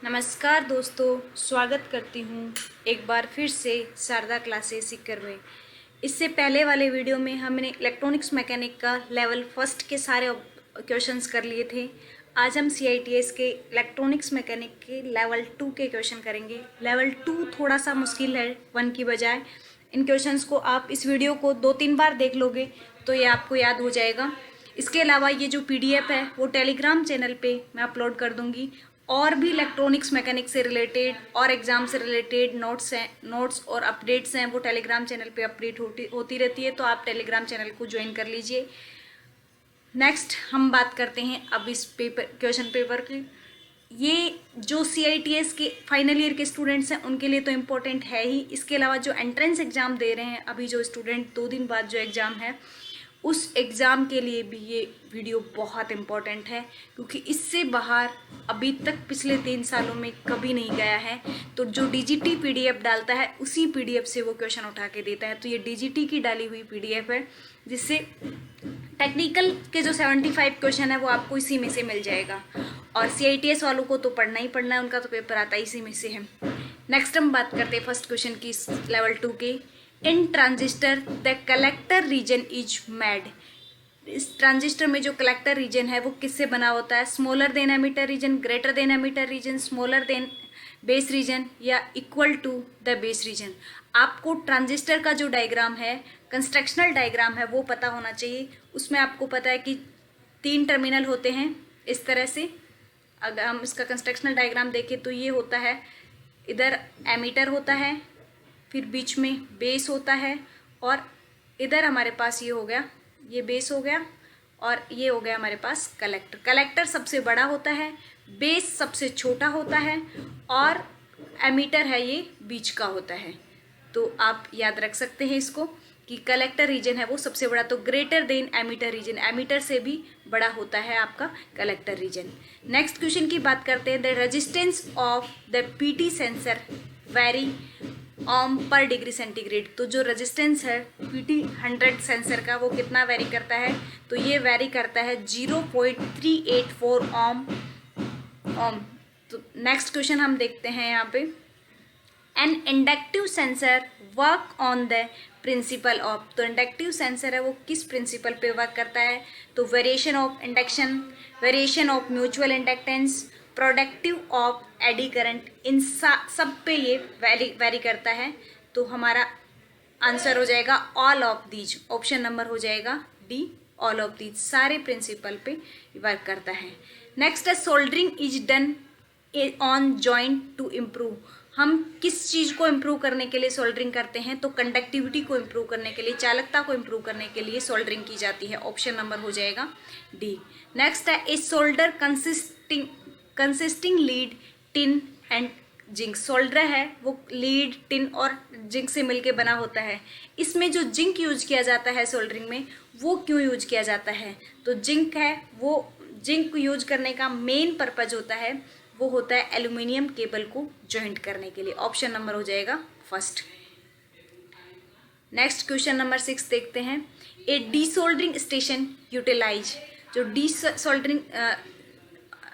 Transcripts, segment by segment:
नमस्कार दोस्तों, स्वागत करती हूँ एक बार फिर से शारदा क्लासेस सीकर में। इससे पहले वाले वीडियो में हमने इलेक्ट्रॉनिक्स मैकेनिक का लेवल फर्स्ट के सारे क्वेश्चंस कर लिए थे। आज हम CITS के इलेक्ट्रॉनिक्स मैकेनिक के लेवल 2 के क्वेश्चन करेंगे। लेवल 2 थोड़ा सा मुश्किल है 1 की बजाय। इन क्वेश्चंस को आप इस वीडियो को 2-3 बार देख लोगे तो ये आपको याद हो जाएगा। इसके अलावा ये जो PDF है वो टेलीग्राम चैनल पे मैं अपलोड कर दूंगी। और भी इलेक्ट्रॉनिक्स मैकेनिक से रिलेटेड और एग्ज़ाम से रिलेटेड नोट्स और अपडेट्स हैं वो टेलीग्राम चैनल पे अपडेट होती रहती है, तो आप टेलीग्राम चैनल को ज्वाइन कर लीजिए। नेक्स्ट हम बात करते हैं अब इस क्वेश्चन पेपर की। ये जो CITS के फाइनल ईयर के स्टूडेंट्स हैं उनके लिए तो इम्पोर्टेंट है ही। इसके अलावा जो एंट्रेंस एग्ज़ाम दे रहे हैं अभी जो स्टूडेंट 2 दिन बाद जो एग्ज़ाम है उस एग्ज़ाम के लिए भी ये वीडियो बहुत इम्पॉर्टेंट है, क्योंकि इससे बाहर अभी तक पिछले 3 सालों में कभी नहीं गया है। तो जो DGT PDF डालता है उसी PDF से वो क्वेश्चन उठा के देता है। तो ये DGT की डाली हुई PDF है, जिससे टेक्निकल के जो 75 क्वेश्चन है वो आपको इसी में से मिल जाएगा। और CITS वालों को तो पढ़ना ही पढ़ना है, उनका तो पेपर आता इसी में से है। नेक्स्ट हम बात करते हैं फर्स्ट क्वेश्चन की लेवल 2 के। In transistor the collector region is made. इस ट्रांजिस्टर में जो कलेक्टर रीजन है वो किससे बना होता है? Smaller than emitter region, greater than emitter region, smaller than base region या equal to the base region. आपको ट्रांजिस्टर का जो डायग्राम है, कंस्ट्रक्शनल डायग्राम है, वो पता होना चाहिए। उसमें आपको पता है कि 3 टर्मिनल होते हैं इस तरह से। अगर हम इसका कंस्ट्रक्शनल डायग्राम देखें तो ये होता है, इधर एमिटर होता है, फिर बीच में बेस होता है, और इधर हमारे पास ये हो गया, ये बेस हो गया, और ये हो गया हमारे पास कलेक्टर। कलेक्टर सबसे बड़ा होता है, बेस सबसे छोटा होता है, और एमीटर है ये बीच का होता है। तो आप याद रख सकते हैं इसको कि कलेक्टर रीजन है वो सबसे बड़ा, तो greater than emitter region, emitter से भी बड़ा होता है आपका कलेक्टर रीजन। नेक्स्ट क्वेश्चन की बात करते हैं। The resistance of the PT sensor vary ohm पर डिग्री सेंटीग्रेड। तो जो रेजिस्टेंस है PT 100 सेंसर का वो कितना वेरी करता है? तो ये वेरी करता है 0.384 ओम। तो नेक्स्ट क्वेश्चन हम देखते हैं यहाँ पे। An inductive sensor work on the principle of. तो इंडक्टिव सेंसर है वो किस प्रिंसिपल पे वर्क करता है? तो variation of induction, variation of mutual inductance, productive of eddy current, इन सब पे ये वेरी करता है। तो हमारा आंसर हो जाएगा all of these. Option number हो जाएगा D, ऑल ऑफ दीज। सारे प्रिंसिपल पे वर्क करता है। नेक्स्ट है soldering is done on joint to improve. हम किस चीज़ को इम्प्रूव करने के लिए सोल्डरिंग करते हैं? तो कंडक्टिविटी को इम्प्रूव करने के लिए, चालकता को इम्प्रूव करने के लिए सोल्डरिंग की जाती है। ऑप्शन नंबर हो जाएगा D। नेक्स्ट है a solder consisting lead, tin and zinc. Solder है वो लीड, टिन और जिंक से मिलके बना होता है। इसमें जो जिंक यूज किया जाता है सोल्डरिंग में, वो क्यों यूज किया जाता है? तो जिंक है वो, जिंक यूज करने का मेन पर्पज होता है वो होता है एल्यूमिनियम केबल को जॉइंट करने के लिए। ऑप्शन नंबर हो जाएगा फर्स्ट। नेक्स्ट क्वेश्चन नंबर 6 देखते हैं। ए डीसोल्डरिंग स्टेशन यूटिलाइज। जो डीसोल्डरिंग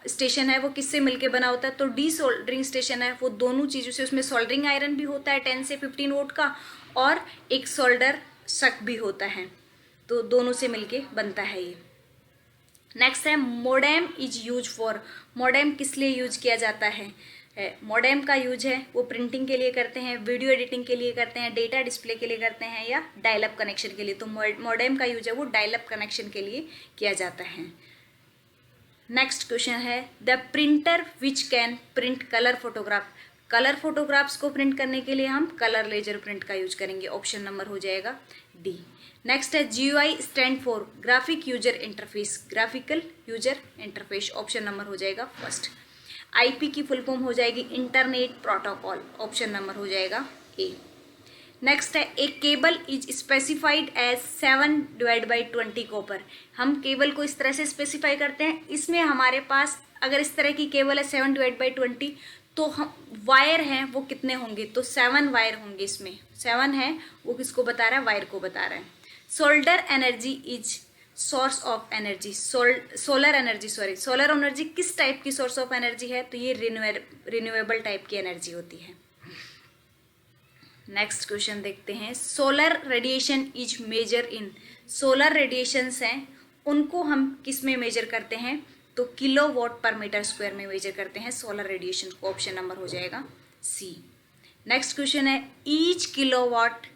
स्टेशन है वो किससे मिलके बना होता है? तो डीसोल्डरिंग स्टेशन है वो दोनों चीज़ों से, उसमें सोल्डरिंग आयरन भी होता है 10 से 15 वोल्ट का, और एक सोल्डर सक भी होता है, तो दोनों से मिलके बनता है ये। नेक्स्ट है modem is use for. Modem किस लिए यूज किया जाता है? मोडेम का यूज है वो प्रिंटिंग के लिए करते हैं, वीडियो एडिटिंग के लिए करते हैं, डेटा डिस्प्ले के लिए करते हैं, या डायल अप कनेक्शन के लिए। तो मोडेम का यूज है वो डायल अप कनेक्शन के लिए किया जाता है। नेक्स्ट क्वेश्चन है the printer which can print colour photograph. Colour photographs को प्रिंट करने के लिए हम कलर लेजर प्रिंट का यूज करेंगे। ऑप्शन नंबर हो जाएगा D। नेक्स्ट है GUI stand for graphic user interface, graphical user interface. Option number हो जाएगा फर्स्ट। IP की फुल फॉर्म हो जाएगी इंटरनेट प्रोटोकॉल। ऑप्शन नंबर हो जाएगा A। नेक्स्ट है a cable is specified as 7/20 copper. हम केबल को इस तरह से स्पेसिफाई करते हैं। इसमें हमारे पास अगर इस तरह की केबल है 7/20, तो हम वायर हैं वो कितने होंगे? तो 7 वायर होंगे। इसमें 7 है वो किसको बता रहा है? वायर को बता रहा है। Solar energy is, source of energy, solar energy, solar energy किस टाइप की सोर्स ऑफ एनर्जी है? तो ये रिन्यूएबल टाइप की एनर्जी होती है। नेक्स्ट क्वेश्चन देखते हैं, solar radiation is major in, solar radiations हैं उनको हम किस में मेजर करते हैं? तो किलोवाट पर मीटर स्क्वायर में मेजर करते हैं सोलर रेडिएशन को। ऑप्शन नंबर हो जाएगा सी। नेक्स्ट क्वेश्चन है, each kilowatt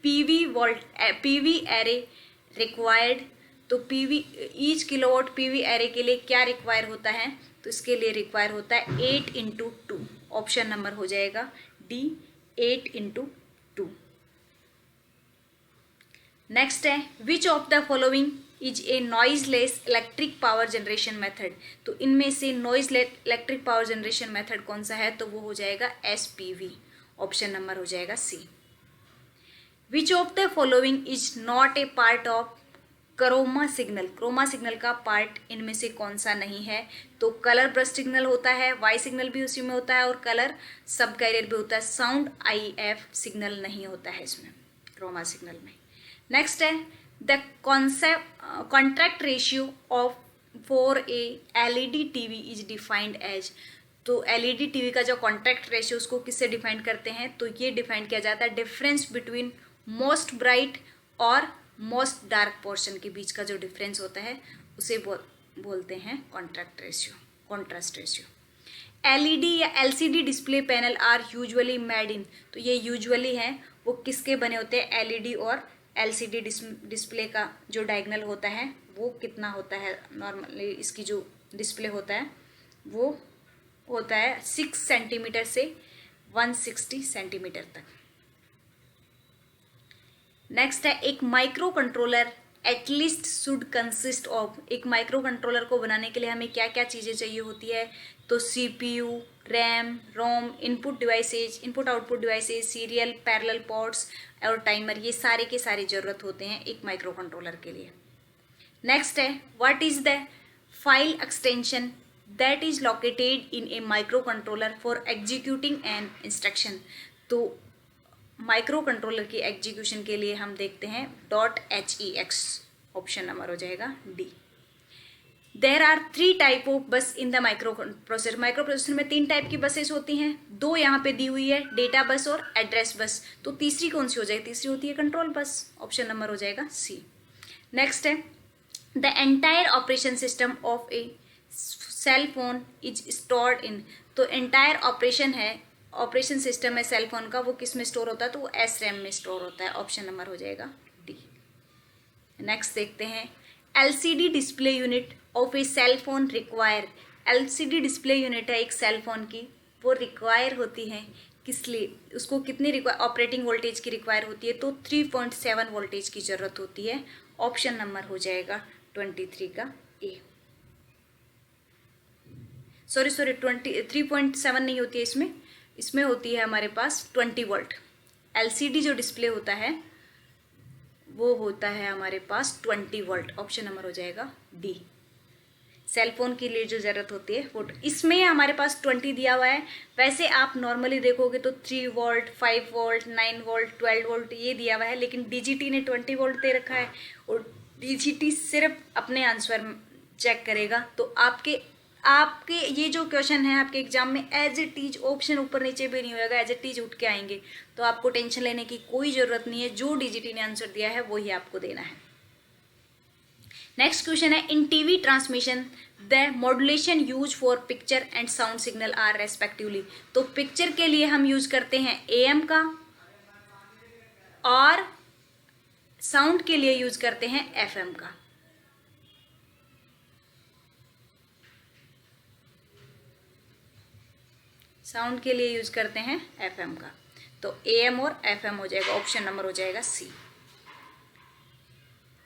PV array required, तो PV each kilowatt PV array के लिए क्या रिक्वायर होता है? तो इसके लिए रिक्वायर होता है 8×2। ऑप्शन नंबर हो जाएगा डी, 8×2। नेक्स्ट है, which of the following is A noiseless electric power generation method, तो इनमें से noiseless electric power generation method कौन सा है? तो वो हो जाएगा एसपीवी। ऑप्शन नंबर हो जाएगा C. Which of the following is not a part of chroma signal, chroma signal का पार्ट इनमें से कौन सा नहीं है? तो कलर ब्रस्ट सिग्नल होता है, वाई सिग्नल भी उसी में होता है और कलर सब कैरियर भी होता है। साउंड IF सिग्नल नहीं होता है इसमें, क्रोमा सिग्नल में। नेक्स्ट है, the contract ratio of for a LED TV is defined as, तो LED TV का जो कॉन्ट्रैक्ट रेशियो उसको किससे डिफाइन करते हैं? तो ये डिफाइन किया जाता है डिफरेंस बिटवीन मोस्ट ब्राइट और मोस्ट डार्क पोर्शन के बीच का जो डिफरेंस होता है उसे बोलते हैं contract ratio, contrast ratio. LED या LCD display panel are usually made in, तो ये यूजुअली हैं वो किसके बने होते हैं? LED और LCD डिस्प्ले का जो डायगोनल होता है वो कितना होता है? नॉर्मली इसकी जो डिस्प्ले होता है वो होता है 6 सेंटीमीटर से 160 सेंटीमीटर तक। नेक्स्ट है, एक micro controller at least should consist of, एक माइक्रो कंट्रोलर को बनाने के लिए हमें क्या क्या चीज़ें चाहिए होती है? तो CPU, RAM, ROM, input devices, input output devices, serial, parallel ports और टाइमर, ये सारे के सारे ज़रूरत होते हैं एक माइक्रो कंट्रोलर के लिए। नेक्स्ट है, what is the file extension that is located in A micro controller for executing an instruction, तो माइक्रो कंट्रोलर की एग्जीक्यूशन के लिए हम देखते हैं .hex। ऑप्शन नंबर हो जाएगा D. There are 3 type of bus in the microprocessor, microprocessor में 3 टाइप की बसेस होती हैं, 2 यहाँ पे दी हुई है, डेटा बस और एड्रेस बस, तो तीसरी कौन सी हो जाएगी? तीसरी होती है कंट्रोल बस। ऑप्शन नंबर हो जाएगा सी। नेक्स्ट है, the entire operation system of a cell phone is stored in, तो एंटायर ऑपरेशन सिस्टम है सेल फोन का, वो किस में स्टोर होता है? तो वो SRAM में स्टोर होता है। ऑप्शन नंबर हो जाएगा डी। नेक्स्ट देखते हैं, LCD display unit of a cell phone require, LCD display unit है एक सेल फोन की, वो रिक्वायर होती है किस लिए? उसको कितनी ऑपरेटिंग वोल्टेज की रिक्वायर होती है? तो 3.7 वोल्टेज की ज़रूरत होती है। ऑप्शन नंबर हो जाएगा 23 का ए। सॉरी 3.7 नहीं होती है इसमें होती है हमारे पास 20 वोल्ट। LCD जो डिस्प्ले होता है वो होता है हमारे पास 20 वोल्ट। ऑप्शन नंबर हो जाएगा डी। सेल फोन के लिए जो ज़रूरत होती है वो, इसमें हमारे पास 20 दिया हुआ है। वैसे आप नॉर्मली देखोगे तो 3 वोल्ट, 5 वोल्ट, 9 वोल्ट, 12 वोल्ट ये दिया हुआ है, लेकिन DGT ने 20 वोल्ट दे रखा है और DGT सिर्फ अपने आंसर चेक करेगा। तो आपके ये जो क्वेश्चन है आपके एग्जाम में एज इट इज ऑप्शन ऊपर नीचे भी नहीं होगा, एज इट इज उठ के आएंगे, तो आपको टेंशन लेने की कोई ज़रूरत नहीं है। जो DGT ने आंसर दिया है वही आपको देना है। नेक्स्ट क्वेश्चन है, in TV transmission the modulation use for picture and sound signal are respectively, तो पिक्चर के लिए हम यूज करते हैं AM का और साउंड के लिए यूज करते हैं FM का। साउंड के लिए यूज करते हैं FM का, तो AM और FM हो जाएगा। ऑप्शन नंबर हो जाएगा सी।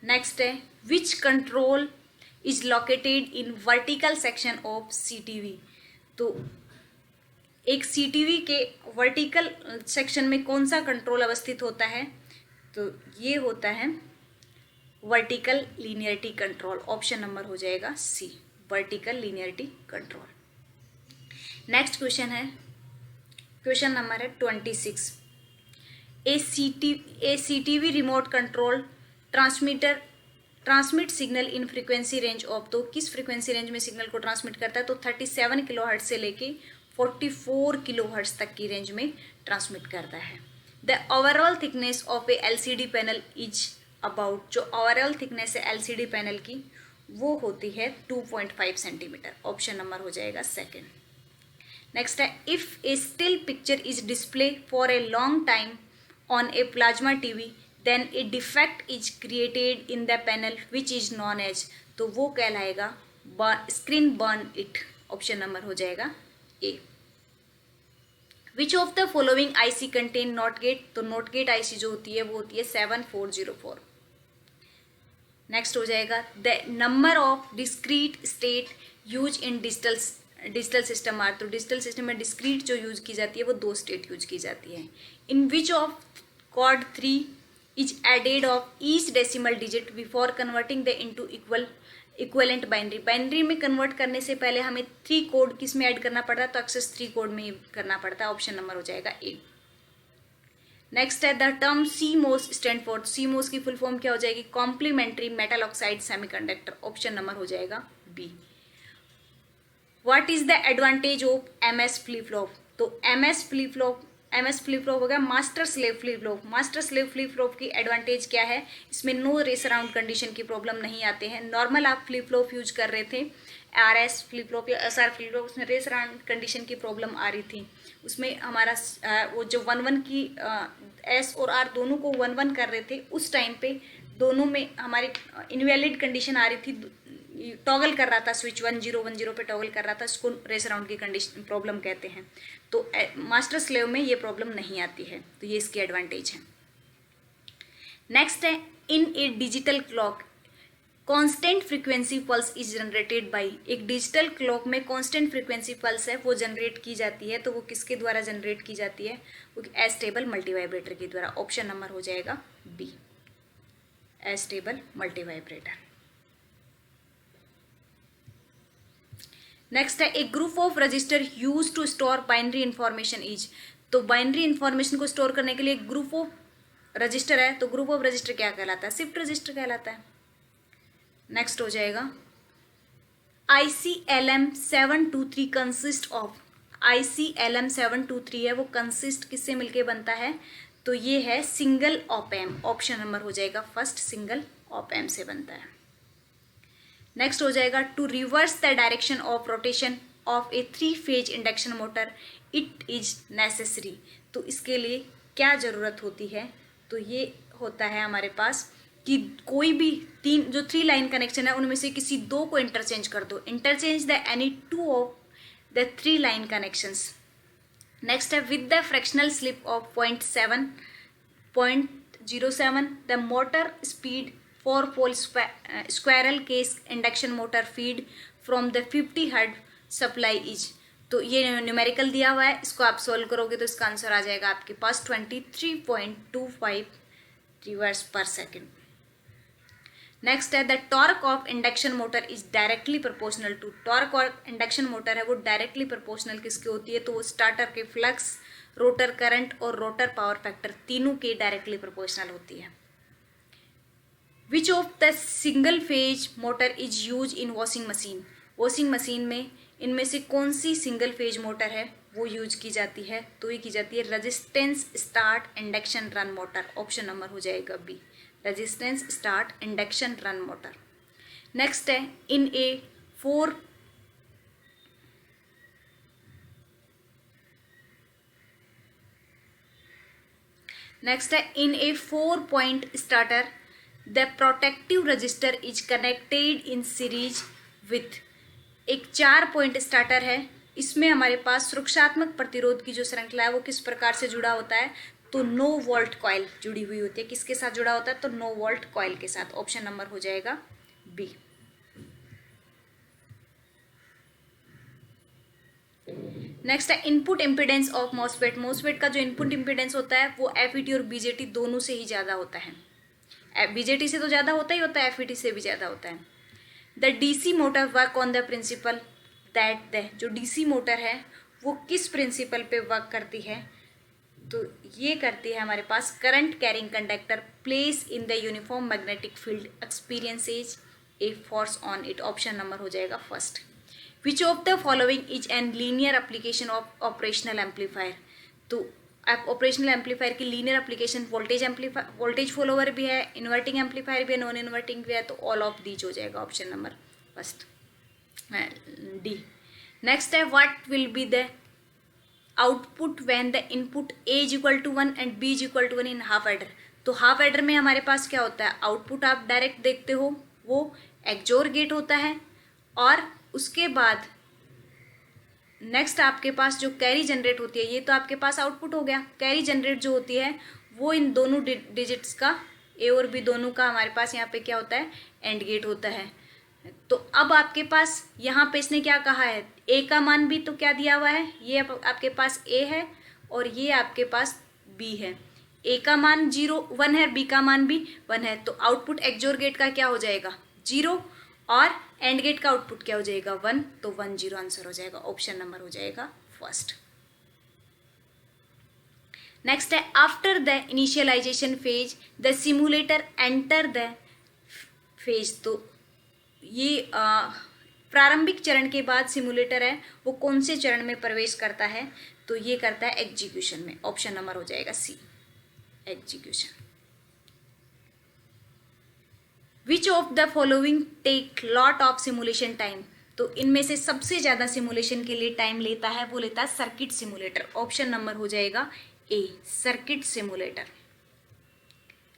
नेक्स्ट है, which control is located in vertical section of CTV, तो एक CTV के वर्टिकल सेक्शन में कौन सा कंट्रोल अवस्थित होता है? तो ये होता है vertical linearity control. Option number हो जाएगा C, vertical linearity control. Next question है, क्वेश्चन नंबर है 26। A CTV remote control transmit signal in frequency range of, तो किस फ्रीक्वेंसी रेंज में सिग्नल को ट्रांसमिट करता है, तो 37 किलोहर्ट्ज से लेके 44 किलोहर्ट्ज तक की रेंज में ट्रांसमिट करता है। The overall thickness of A LCD panel is about, जो ओवरऑल थिकनेस है एलसीडी पैनल की वो होती है 2.5 सेंटीमीटर। ऑप्शन नंबर हो जाएगा सेकेंड। नेक्स्ट है, if a still picture is display for a long time on a plasma TV then a defect is created in the panel which is known as, तो वो कहलाएगा screen burn it. Option number हो जाएगा A. Which of the following IC contain not gate, तो not gate IC जो होती है वो होती है 7404। नेक्स्ट हो जाएगा, the number of discrete state use in digital system are, तो डिजिटल सिस्टम में डिस्क्रीट जो यूज की जाती है वो 2 स्टेट यूज की जाती है। In which of code 3 is added of each decimal digit before converting the into equivalent binary, binary में कन्वर्ट करने से पहले हमें 3 कोड किस में ऐड करना पड़ता है, तो अक्सर 3 कोड में ही करना पड़ता है। ऑप्शन नंबर हो जाएगा ए। नेक्स्ट है, the term CMOS stand for, CMOS की फुल फॉर्म क्या हो जाएगी, complementary metal oxide semiconductor. Option number हो जाएगा B. What is the advantage of MS flip flop, तो एमएस फ्लिप फ्लॉप हो गया master slave flip flop. Master slave flip flop की एडवांटेज क्या है, इसमें नो रेस अराउंड कंडीशन की प्रॉब्लम नहीं आते हैं। नॉर्मल आप फ्लिप फ्लॉप यूज कर रहे थे, आरएस फ्लिप फ्लॉप या एसआर फ्लिप फ्लॉप, उसमें रेस अराउंड कंडीशन की प्रॉब्लम आ रही थी। उसमें हमारा वो जो 1-1 की एस और आर दोनों को 1-1 कर रहे थे, उस टाइम पे दोनों में हमारी इनवैलिड कंडीशन आ रही थी, टॉगल कर रहा था, स्विच 1010 पे टॉगल कर रहा था, इसको रेस अराउंड की कंडीशन प्रॉब्लम कहते हैं। तो मास्टर स्लेव में ये प्रॉब्लम नहीं आती है, तो ये इसकी एडवांटेज है। नेक्स्ट है, in a digital clock constant frequency pulse is generated by, एक डिजिटल क्लॉक में कांस्टेंट फ्रीक्वेंसी पल्स है वो जनरेट की जाती है, तो वो किसके द्वारा जनरेट की जाती है, वो एस्टेबल मल्टीवाइब्रेटर के द्वारा। ऑप्शन नंबर हो जाएगा बी, एस्टेबल मल्टीवाइब्रेटर। नेक्स्ट है, a group of register use to store binary information is, तो बाइनरी इंफॉर्मेशन को स्टोर करने के लिए ग्रुप ऑफ रजिस्टर है, तो ग्रुप ऑफ रजिस्टर क्या कहलाता है, शिफ्ट रजिस्टर कहलाता है। नेक्स्ट हो जाएगा, ICLM 723 कंसिस्ट ऑफ, ICLM 723 है वो कंसिस्ट किससे मिलके बनता है, तो ये है single op amp. Option number हो जाएगा फर्स्ट, सिंगल ऑप एम्प से बनता है। नेक्स्ट हो जाएगा, to reverse the direction of rotation of a 3 phase induction motor it is necessary, तो इसके लिए क्या ज़रूरत होती है, तो ये होता है हमारे पास कि कोई भी 3 लाइन कनेक्शन है उनमें से किसी 2 को इंटरचेंज कर दो, interchange the any 2 of the 3 line connections. Next है, with the fractional slip of 0.07 the motor speed 4 pole squirrel cage induction motor feed from the 50 hertz supply is, तो ये न्यूमेरिकल दिया हुआ है, इसको आप सॉल्व करोगे तो इसका आंसर आ जाएगा आपके पास 23.25 रिवर्स पर सेकेंड। नेक्स्ट है, the torque of induction motor is directly proportional to, torque और इंडक्शन मोटर है वो डायरेक्टली प्रोपोर्शनल किसकी होती है, तो वो स्टार्टर के फ्लक्स, रोटर करंट और रोटर पावर फैक्टर तीनों के डायरेक्टली प्रोपोर्शनल होती है। Which of the single phase motor is use in washing machine, washing machine में इनमें से कौन सी सिंगल फेज मोटर है वो यूज की जाती है, तो ये की जाती है resistance start induction run motor. Option number हो जाएगा B, resistance start induction run motor. Next है, in a 4 point starter the protective resistor is connected in series with, एक 4 पॉइंट स्टार्टर है, इसमें हमारे पास सुरक्षात्मक प्रतिरोध की जो श्रृंखला है वो किस प्रकार से जुड़ा होता है, तो नो वोल्ट कॉइल जुड़ी हुई होती है, किसके साथ जुड़ा होता है, तो नो वोल्ट कॉइल के साथ। ऑप्शन नंबर हो जाएगा बी। नेक्स्ट है, input impedance of MOSFET, MOSFET का जो इनपुट इम्पीडेंस होता है वो FET और BJT दोनों से ही ज़्यादा होता है, BJT से तो ज़्यादा होता ही होता है, FET से भी ज़्यादा होता है। The DC motor work on the principal that the, जो DC मोटर है वो किस प्रिंसिपल पे वर्क करती है, तो ये करती है हमारे पास current carrying conductor place in the uniform magnetic field experiences a force on it. Option number हो जाएगा first. Which of the following is an linear application of operational amplifier. तो ऑपरेशनल एम्पलीफायर की लीनियर एप्लीकेशन वोल्टेज फॉलोवर भी है, inverting amplifier भी है, non inverting भी है, तो ऑल ऑफ दीज हो जाएगा option number first D. Next है what will be the output when the input A is equal to 1 and B is equal to 1 in half adder. तो half adder में हमारे पास क्या होता है, आउटपुट आप डायरेक्ट देखते हो वो एक्सोर गेट होता है, और उसके बाद नेक्स्ट आपके पास जो कैरी जनरेट होती है, ये तो आपके पास आउटपुट हो गया। कैरी जनरेट जो होती है वो इन दोनों डिजिट्स का, ए और बी दोनों का हमारे पास यहाँ पे क्या होता है, एंड गेट होता है। तो अब आपके पास यहाँ पे इसने क्या कहा है, ए का मान भी तो क्या दिया हुआ है, ये आपके पास ए है और ये आपके पास बी है। ए का मान 1 है, बी का मान भी 1 है, तो आउटपुट एक्सोर गेट का क्या हो जाएगा 0 और एंड गेट का आउटपुट क्या हो जाएगा 1, तो 1 0 आंसर हो जाएगा। ऑप्शन नंबर हो जाएगा फर्स्ट। नेक्स्ट है after the initialization phase the simulator enter the phase. तो ये प्रारंभिक चरण के बाद सिमुलेटर है वो कौन से चरण में प्रवेश करता है, तो ये करता है एग्जीक्यूशन में। ऑप्शन नंबर हो जाएगा C, execution. Which of the following take lot of simulation time. तो इनमें से सबसे ज्यादा सिमुलेशन के लिए टाइम लेता है वो लेता है सर्किट सिमुलेटर। ऑप्शन नंबर हो जाएगा ए, सर्किट सिमुलेटर।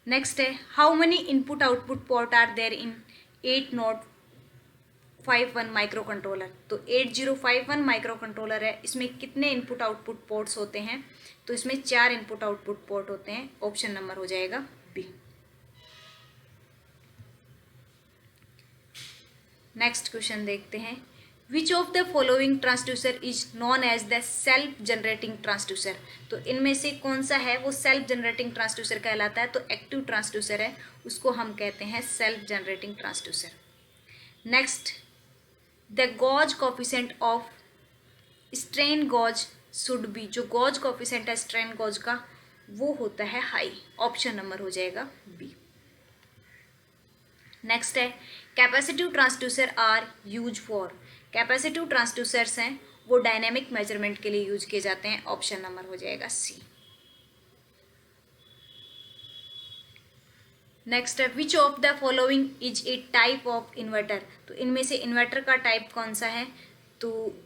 नेक्स्ट है how many input output port are there in 8051 micro controller. तो 8051 माइक्रो कंट्रोलर है, इसमें कितने इनपुट आउटपुट पोर्ट्स होते हैं, तो इसमें 4 इनपुट आउटपुट पोर्ट होते हैं। ऑप्शन नंबर हो जाएगा बी। नेक्स्ट क्वेश्चन देखते हैं, which of the following transducer is known as the self generating transducer. तो इनमें से कौन सा है वो सेल्फ जनरेटिंग ट्रांसड्यूसर कहलाता है, तो एक्टिव ट्रांसड्यूसर है, उसको हम कहते हैं self generating transducer. Next the gauge coefficient of strain gauge should be. जो गॉज कोफिशिएंट है स्ट्रेन गॉज का वो होता है हाई। ऑप्शन नंबर हो जाएगा बी। नेक्स्ट है capacitive transducer are use for. Capacitive transducers हैं वो डायनेमिक मेजरमेंट के लिए यूज किए जाते हैं। ऑप्शन नंबर हो जाएगा सी। नेक्स्ट है which of the following is A type of inverter. तो इनमें से इन्वर्टर का टाइप कौन सा है, तो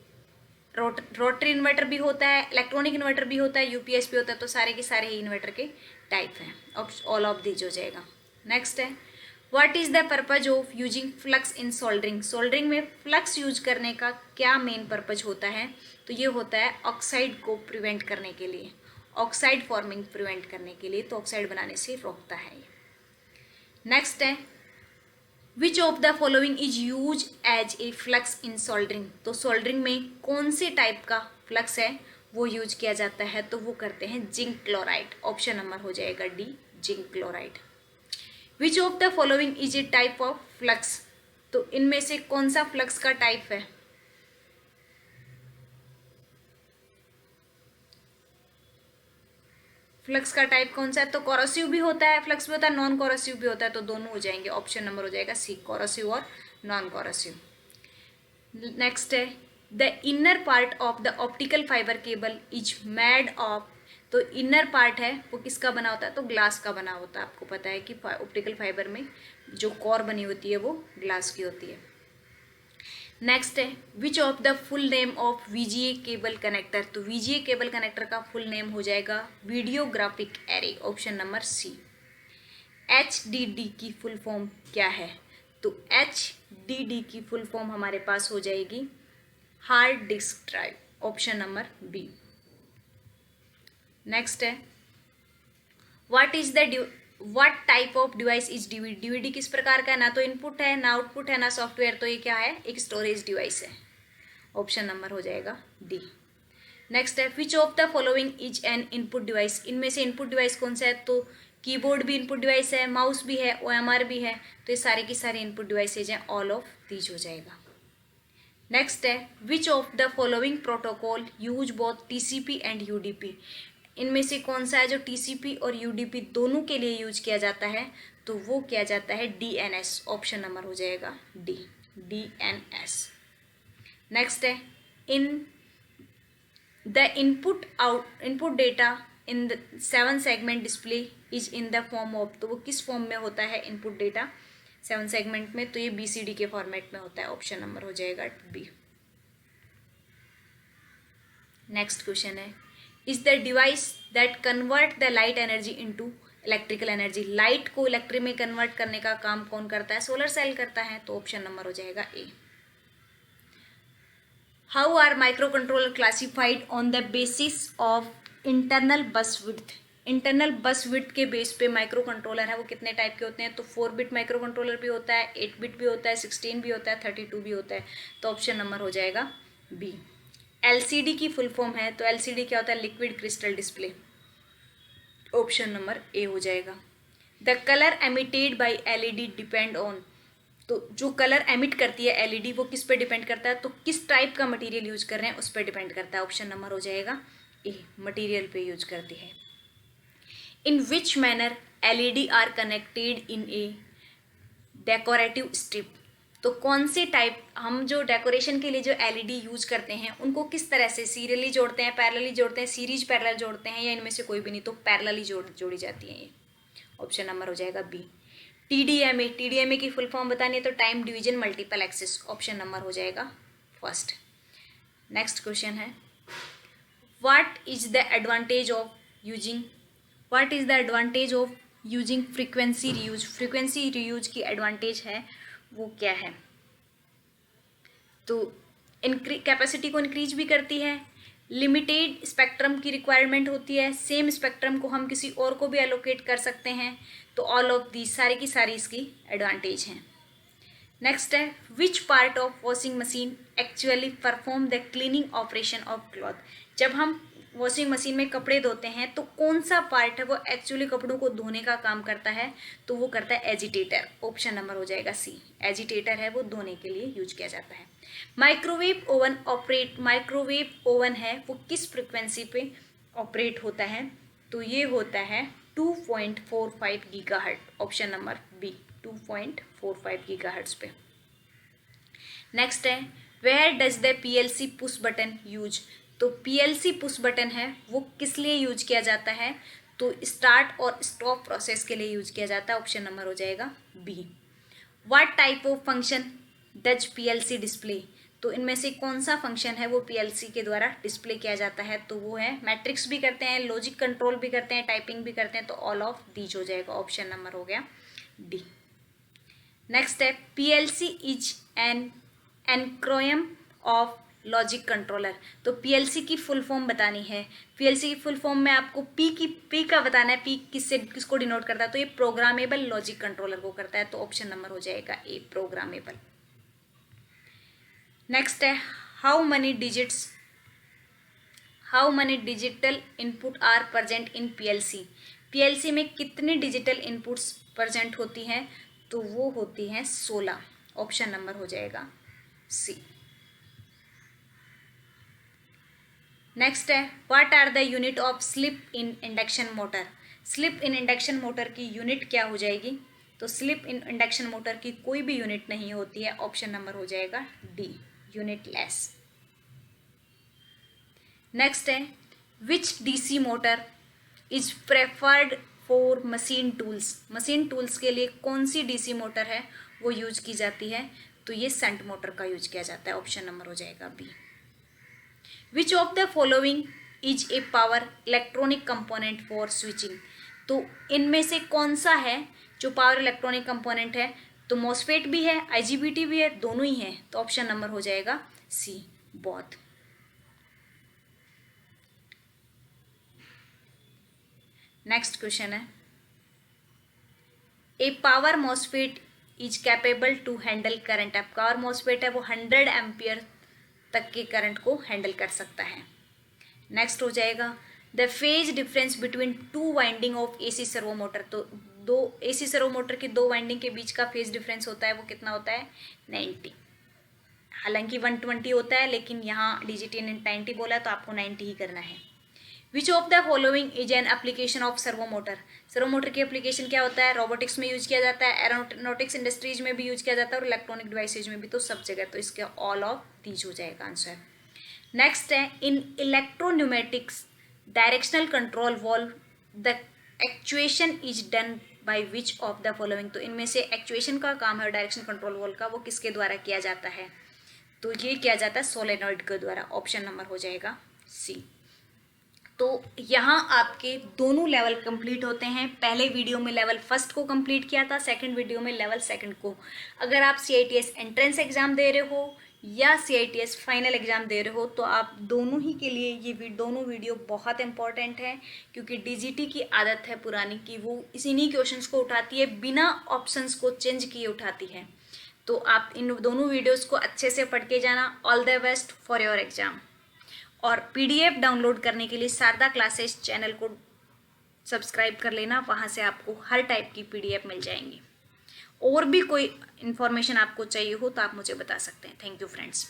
रोटरी इन्वर्टर भी होता है, इलेक्ट्रॉनिक इन्वर्टर भी होता है, यूपीएस भी होता है, तो सारे के सारे ही इन्वर्टर के टाइप हैं। ऑल ऑफ दीज हो जाएगा। नेक्स्ट है what is the purpose of using flux in soldering. Soldering में फ्लक्स यूज करने का क्या मेन पर्पज होता है, तो ये होता है ऑक्साइड को प्रिवेंट करने के लिए, ऑक्साइड फॉर्मिंग प्रिवेंट करने के लिए, तो ऑक्साइड बनाने से रोकता है। नेक्स्ट है which of the following is use as a flux in soldering. तो सोल्डरिंग में कौन से टाइप का फ्लक्स है वो यूज किया जाता है, तो वो करते हैं जिंक क्लोराइड। ऑप्शन नंबर हो जाएगा D, zinc chloride. Which of the following is A type of flux. तो इनमें से कौन सा फ्लक्स का टाइप है, फ्लक्स का टाइप कौन सा है, तो कोरोसिव भी होता है, फ्लक्स भी होता है, नॉन कोरोसिव भी होता है, तो दोनों हो जाएंगे। ऑप्शन नंबर हो जाएगा सी, कोरोसिव और नॉन कोरोसिव। नेक्स्ट है the inner part of the optical fibre cable is made of. तो इनर पार्ट है वो किसका बना होता है, तो ग्लास का बना होता है। आपको पता है कि ऑप्टिकल फाइबर में जो कोर बनी होती है वो ग्लास की होती है। नेक्स्ट है which of the full name of VGA cable connector. तो वीजीए केबल कनेक्टर का फुल नेम हो जाएगा video graphic array. Option number C. HDD की फुल फॉर्म क्या है, तो HDD की फुल फॉर्म हमारे पास हो जाएगी hard disk drive. Option number B. Next है what type of device is DVD. DVD किस प्रकार का है, ना तो इनपुट है ना आउटपुट है ना सॉफ्टवेयर, तो ये क्या है, एक स्टोरेज डिवाइस है। ऑप्शन नंबर हो जाएगा डी। नेक्स्ट है which of the following is N input device. इनमें से इनपुट डिवाइस कौन सा है, तो कीबोर्ड भी इनपुट डिवाइस है, माउस भी है, OMR भी है, तो ये सारे की सारे इनपुट डिवाइसेज हैं। ऑल ऑफ दीज हो जाएगा। नेक्स्ट है which of the following protocol use both TCP and UDP। इनमें से कौन सा है जो टीसीपी और यूडीपी दोनों के लिए यूज किया जाता है, तो वो किया जाता है डीएनएस। ऑप्शन नंबर हो जाएगा डी, डीएनएस। नेक्स्ट है in the input data in the 7 segment display is in the form of, तो वो किस फॉर्म में होता है इनपुट डेटा 7 सेगमेंट में, तो ये बीसीडी के फॉर्मेट में होता है। ऑप्शन नंबर हो जाएगा बी। नेक्स्ट क्वेश्चन है is the device that convert the light energy into electrical energy, light को इलेक्ट्रिक में कन्वर्ट करने का काम कौन करता है, सोलर सेल करता है, तो ऑप्शन नंबर हो जाएगा A. How are microcontroller classified on the basis of internal bus width, internal bus width के बेस पे माइक्रो कंट्रोलर है वो कितने टाइप के होते हैं, तो 4 बिट माइक्रो कंट्रोलर भी होता है, 8 बिट भी होता है, 16 भी होता है, 32 भी होता है, तो ऑप्शन नंबर हो जाएगा बी। एलसीडी की फुल फॉर्म है, तो एलसीडी क्या होता है, liquid crystal display, option number A हो जाएगा। The colour emitted by LED depend on, तो जो कलर एमिट करती है एलईडी वो किस पे डिपेंड करता है, तो किस टाइप का मटेरियल यूज कर रहे हैं उस पर डिपेंड करता है, ऑप्शन नंबर हो जाएगा ए, मटेरियल पे यूज करती है। In which manner LED are connected in a decorative strip, तो कौन से टाइप, हम जो डेकोरेशन के लिए जो एलईडी यूज करते हैं उनको किस तरह से सीरियली जोड़ते हैं, पैरेलली जोड़ते हैं, सीरीज पैरेलल जोड़ते हैं, या इनमें से कोई भी नहीं, तो पैरेलली जोड़ी जाती है ये, ऑप्शन नंबर हो जाएगा बी। टीडीएमए, टीडीएमए की फुल फॉर्म बतानी है तो time division multiple access, option number हो जाएगा फर्स्ट। नेक्स्ट क्वेश्चन है what is the advantage of using frequency reuse, frequency reuse की एडवांटेज है वो क्या है, तो कैपेसिटी को इंक्रीज भी करती है, लिमिटेड स्पेक्ट्रम की रिक्वायरमेंट होती है, सेम स्पेक्ट्रम को हम किसी और को भी एलोकेट कर सकते हैं, तो ऑल ऑफ दी सारी की सारी इसकी एडवांटेज हैं। नेक्स्ट है which part of washing machine actually perform the cleaning operation of cloth, जब हम वॉशिंग मशीन में कपड़े धोते हैं तो कौन सा पार्ट है वो एक्चुअली कपड़ों को धोने का काम करता है, तो वो करता है एजिटेटर, ऑप्शन नंबर हो जाएगा सी, एजिटेटर है वो धोने के लिए यूज किया जाता है। माइक्रोवेव ओवन है वो किस फ्रिक्वेंसी पे ऑपरेट होता है, तो ये होता है 2.45 gigahertz, option number B, 2.45 gigahertz पे। नेक्स्ट है where does the PLC push button use, तो पीएलसी पुश बटन है वो किस लिए यूज किया जाता है, तो स्टार्ट और स्टॉप प्रोसेस के लिए यूज किया जाता है, ऑप्शन नंबर हो जाएगा B. What type of function does PLC display, तो इनमें से कौन सा फंक्शन है वो पीएलसी के द्वारा डिस्प्ले किया जाता है, तो वो है मैट्रिक्स भी करते हैं, लॉजिक कंट्रोल भी करते हैं, टाइपिंग भी करते हैं, तो ऑल ऑफ दीज हो जाएगा, ऑप्शन नंबर हो गया डी। नेक्स्ट है PLC is an acronym of logic controller, तो पीएलसी की फुल फॉर्म बतानी है, पीएलसी की फुल फॉर्म में आपको पी का बताना है, पी किसको डिनोट करता है, तो ये प्रोग्रामेबल लॉजिक कंट्रोलर को करता है, तो ऑप्शन नंबर हो जाएगा ए, प्रोग्रामेबल। नेक्स्ट है how many digital input are present in PLC, PLC में कितने डिजिटल इनपुट्स प्रेजेंट होती हैं, तो वो होती हैं 16, ऑप्शन नंबर हो जाएगा सी। नेक्स्ट है what are the unit of slip in induction motor, slip in induction motor की यूनिट क्या हो जाएगी, तो स्लिप इन इंडक्शन मोटर की कोई भी यूनिट नहीं होती है, ऑप्शन नंबर हो जाएगा डी, यूनिट लेस। नेक्स्ट है which DC motor is preferred for machine tools, machine tools के लिए कौन सी डीसी मोटर है वो यूज की जाती है, तो ये संट मोटर का यूज किया जाता है, ऑप्शन नंबर हो जाएगा B. Which of the following is a power electronic component for switching, तो इनमें से कौन सा है जो पावर इलेक्ट्रॉनिक कंपोनेंट है, तो मॉसफेट भी है, आईजीबीटी भी है, दोनों ही हैं, तो ऑप्शन नंबर हो जाएगा सी, बोथ। नेक्स्ट क्वेश्चन है a power MOSFET is capable to handle current, अब पावर मॉसफेट है वो 100 एम्पियर तक के करंट को हैंडल कर सकता है। नेक्स्ट हो जाएगा the phase difference between 2 winding of AC servo motor, तो दो एसी सर्वो मोटर की 2 वाइंडिंग के बीच का फेज डिफरेंस होता है वो कितना होता है 90, हालांकि 120 होता है लेकिन यहाँ डीजीटी ने 90 बोला तो आपको 90 ही करना है। Which of the following is an application of servo motor. Servo motor की एप्लीकेशन क्या होता है? रोबोटिक्स में यूज किया जाता है, एरोनॉटिक्स इंडस्ट्रीज में भी यूज किया जाता है और इलेक्ट्रॉनिक डिवाइसेज में भी, तो सब जगह। तो इसका ऑल ऑफ दीज हो जाएगा आंसर। नेक्स्ट है in electropneumatics directional control valve the actuation is done by which of the following. तो इनमें से एक्चुएशन का काम है डायरेक्शन कंट्रोल वॉल्व का, वो किसके द्वारा किया जाता है? तो ये किया जाता है सोलेनॉइड के द्वारा। ऑप्शन नंबर हो जाएगा सी। तो यहाँ आपके दोनों लेवल कंप्लीट होते हैं। पहले वीडियो में लेवल फर्स्ट को कंप्लीट किया था, सेकंड वीडियो में लेवल सेकंड को। अगर आप CITS एंट्रेंस एग्जाम दे रहे हो या CITS फाइनल एग्जाम दे रहे हो तो आप दोनों ही के लिए ये दोनों वीडियो बहुत इंपॉर्टेंट है, क्योंकि DGT की आदत है पुरानी कि वो इन्हीं क्वेश्चंस को उठाती है, बिना ऑप्शंस को चेंज किए उठाती है। तो आप इन दोनों वीडियोस को अच्छे से पढ़ के जाना। All the best for your exam. और PDF डाउनलोड करने के लिए शारदा क्लासेस चैनल को सब्सक्राइब कर लेना, वहाँ से आपको हर टाइप की PDF मिल जाएंगी। और भी कोई इन्फॉर्मेशन आपको चाहिए हो तो आप मुझे बता सकते हैं। Thank you friends.